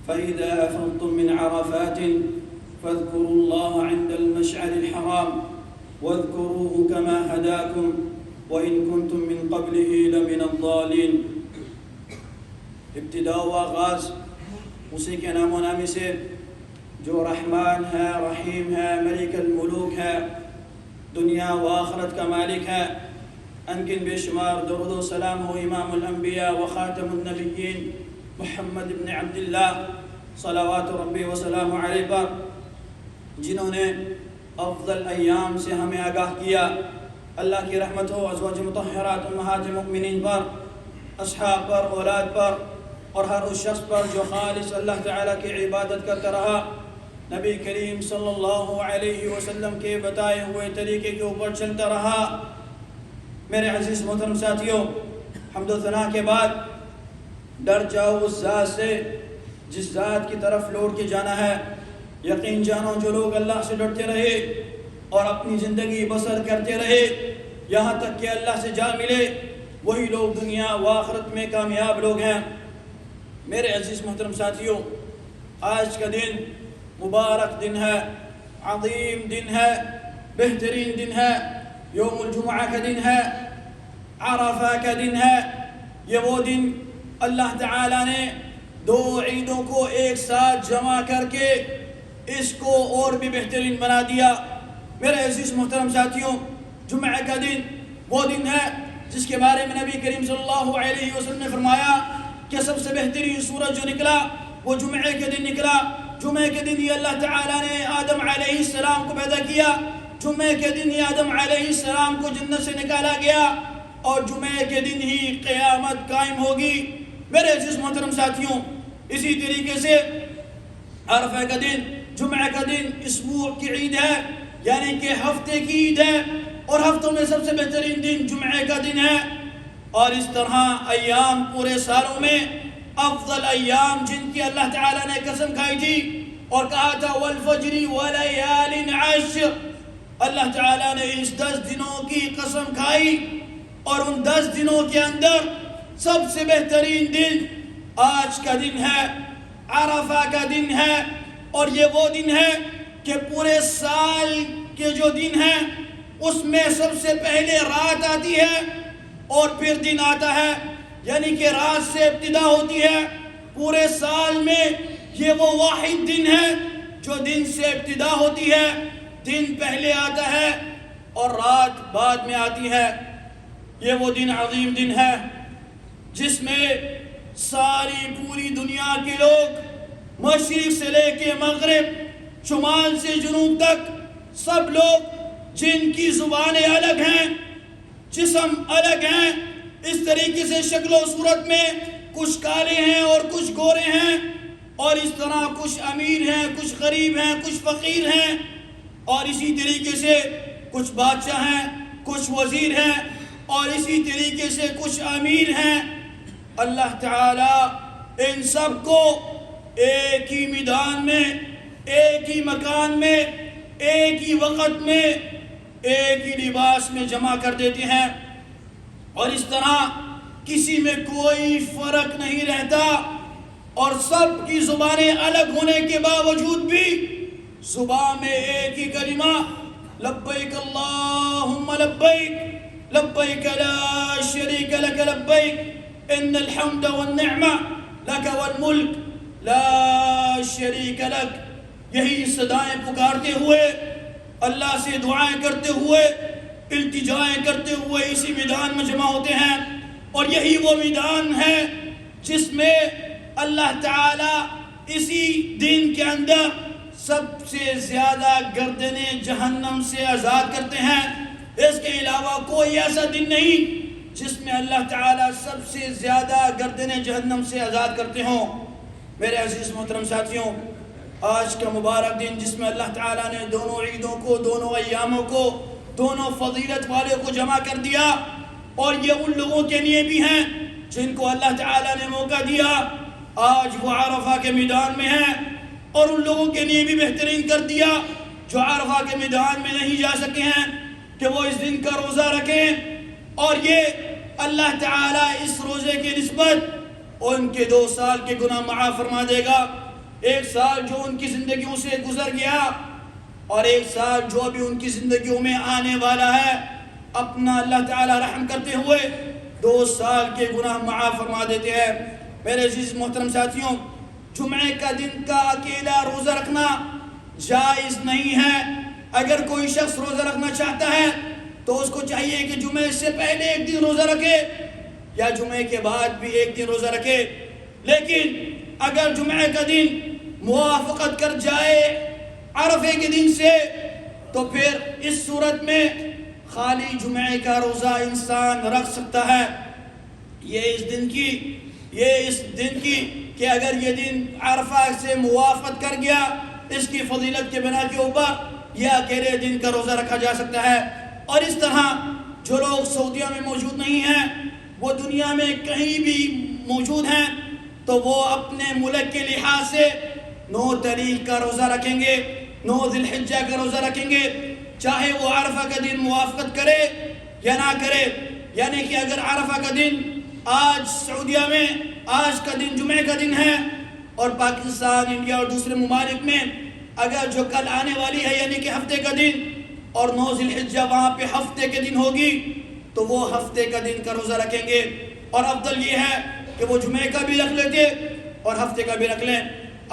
فإذا أفضتم من عرفات فاذكروا الله عند المشعر الحرام واذكروه كما هداكم وإن كنتم من قبله لمن الضالين۔ ابتدا و آغاز اسی کے نام و نامی سے جو رحمان ہے، رحیم ہے، ملک الملوک ہے، دنیا و آخرت کا مالک ہے۔ انگن بے شمار درود و سلام ہو امام الانبیاء و خاتم النبیین محمد بن عبداللہ صلوات ربی و سلام علیہ پر، جنہوں نے افضل ایام سے ہمیں آگاہ کیا۔ اللہ کی رحمت ہو ازواج مطہرات امہات مؤمنین پر، اصحاب پر، اولاد پر، اور ہر اس شخص پر جو خالص اللہ تعالیٰ کی عبادت کرتا رہا، نبی کریم صلی اللہ علیہ وسلم کے بتائے ہوئے طریقے کے اوپر چلتا رہا۔ میرے عزیز محترم ساتھیوں، حمد و ثنا کے بعد ڈر جاؤ اس ذات سے جس ذات کی طرف لوٹ کے جانا ہے۔ یقین جانو جو لوگ اللہ سے ڈرتے رہے اور اپنی زندگی بسر کرتے رہے یہاں تک کہ اللہ سے جا ملے، وہی لوگ دنیا و آخرت میں کامیاب لوگ ہیں۔ میرے عزیز محترم ساتھیوں، آج کا دن مبارک دن ہے، عظیم دن ہے، بہترین دن ہے، یوم الجمعہ کا دن ہے، عرفہ کا دن ہے۔ یہ وہ دن اللہ تعالیٰ نے دو عیدوں کو ایک ساتھ جمع کر کے اس کو اور بھی بہترین بنا دیا۔ میرے عزیز محترم ساتھیوں، جمعہ کا دن وہ دن ہے جس کے بارے میں نبی کریم صلی اللہ علیہ وسلم نے فرمایا کہ سب سے بہترین سورج جو نکلا وہ جمعے کے دن نکلا۔ جمعے کے دن ہی اللہ تعالیٰ نے آدم علیہ السلام کو پیدا کیا، جمعے کے دن ہی آدم علیہ السلام کو جنت سے نکالا گیا، اور جمعے کے دن ہی قیامت قائم ہوگی۔ میرے عزیز محترم ساتھیوں، اسی طریقے سے عرفہ کا دن، جمعہ کا دن اسبوع کی عید ہے، یعنی کہ ہفتے کی عید ہے، اور ہفتوں میں سب سے بہترین دن جمعے کا دن ہے۔ اور اس طرح ایام پورے سالوں میں افضل ایام جن کی اللہ تعالیٰ نے قسم کھائی تھی اور کہا تھا والفجر ولیال عشر، اللہ تعالیٰ نے اس 10 دنوں کی قسم کھائی، اور ان 10 دنوں کے اندر سب سے بہترین دن آج کا دن ہے، عرفہ کا دن ہے۔ اور یہ وہ دن ہے کہ پورے سال کے جو دن ہیں اس میں سب سے پہلے رات آتی ہے اور پھر دن آتا ہے، یعنی کہ رات سے ابتدا ہوتی ہے۔ پورے سال میں یہ وہ واحد دن ہے جو دن سے ابتدا ہوتی ہے، دن پہلے آتا ہے اور رات بعد میں آتی ہے۔ یہ وہ دن عظیم دن ہے جس میں ساری پوری دنیا کے لوگ مشرق سے لے کے مغرب، شمال سے جنوب تک، سب لوگ جن کی زبانیں الگ ہیں، جسم الگ ہیں، اس طریقے سے شکل و صورت میں کچھ کالے ہیں اور کچھ گورے ہیں، اور اس طرح کچھ امیر ہیں، کچھ غریب ہیں، کچھ فقیر ہیں، اور اسی طریقے سے کچھ بادشاہ ہیں، کچھ وزیر ہیں، اور اسی طریقے سے کچھ امیر ہیں۔ اللہ تعالیٰ ان سب کو ایک ہی میدان میں، ایک ہی مکان میں، ایک ہی وقت میں، ایک ہی لباس میں جمع کر دیتے ہیں، اور اس طرح کسی میں کوئی فرق نہیں رہتا، اور سب کی زبانیں الگ ہونے کے باوجود بھی زبان میں ایک ہی کلمہ لبیک اللہم لبیک لبیک لا شریک لک لبیک ان الحمد والنعمہ لک والملک لا شریک لک۔ یہی صدائیں پکارتے ہوئے، اللہ سے دعائیں کرتے ہوئے، التجائیں کرتے ہوئے اسی میدان میں جمع ہوتے ہیں، اور یہی وہ میدان ہے جس میں اللہ تعالیٰ اسی دن کے اندر سب سے زیادہ گردنیں جہنم سے آزاد کرتے ہیں۔ اس کے علاوہ کوئی ایسا دن نہیں جس میں اللہ تعالیٰ سب سے زیادہ گردنیں جہنم سے آزاد کرتے ہوں۔ میرے عزیز محترم ساتھیوں، آج کا مبارک دن جس میں اللہ تعالیٰ نے دونوں عیدوں کو، دونوں ایاموں کو، دونوں فضیلت والے کو جمع کر دیا، اور یہ ان لوگوں کے لیے بھی ہیں جن کو اللہ تعالیٰ نے موقع دیا آج وہ عرفہ کے میدان میں ہیں، اور ان لوگوں کے لیے بھی بہترین کر دیا جو عرفہ کے میدان میں نہیں جا سکے ہیں کہ وہ اس دن کا روزہ رکھیں، اور یہ اللہ تعالیٰ اس روزے کی نسبت ان کے 2 سال کے گناہ معاف فرما دے گا۔ ایک سال جو ان کی زندگیوں سے گزر گیا اور ایک سال جو ابھی ان کی زندگیوں میں آنے والا ہے، اپنا اللہ تعالیٰ رحم کرتے ہوئے 2 سال کے گناہ معاف فرما دیتے ہیں۔ میرے عزیز محترم ساتھیوں، جمعے کا دن کا اکیلا روزہ رکھنا جائز نہیں ہے۔ اگر کوئی شخص روزہ رکھنا چاہتا ہے تو اس کو چاہیے کہ جمعے سے پہلے ایک دن روزہ رکھے یا جمعے کے بعد بھی ایک دن روزہ رکھے، لیکن اگر جمعے کا دن موافقت کر جائے عرفے کے دن سے تو پھر اس صورت میں خالی جمعے کا روزہ انسان رکھ سکتا ہے۔ یہ اس دن کی کہ اگر یہ دن عرفہ سے موافقت کر گیا، اس کی فضیلت کے بنا کے اوپر یہ اکیلے دن کا روزہ رکھا جا سکتا ہے۔ اور اس طرح جو لوگ سعودیہ میں موجود نہیں ہیں، وہ دنیا میں کہیں بھی موجود ہیں، تو وہ اپنے ملک کے لحاظ سے 9 تاریخ کا روزہ رکھیں گے، 9 ذی الحجہ کا روزہ رکھیں گے، چاہے وہ عرفہ کا دن موافقت کرے یا نہ کرے۔ یعنی کہ اگر عرفہ کا دن آج سعودیہ میں آج کا دن جمعے کا دن ہے، اور پاکستان، انڈیا اور دوسرے ممالک میں اگر جو کل آنے والی ہے یعنی کہ ہفتے کا دن اور 9 ذی الحجہ وہاں پہ ہفتے کے دن ہوگی، تو وہ ہفتے کا دن کا روزہ رکھیں گے۔ اور افضل یہ ہے کہ وہ جمعے کا بھی رکھ لیتے اور ہفتے کا بھی رکھ لیں۔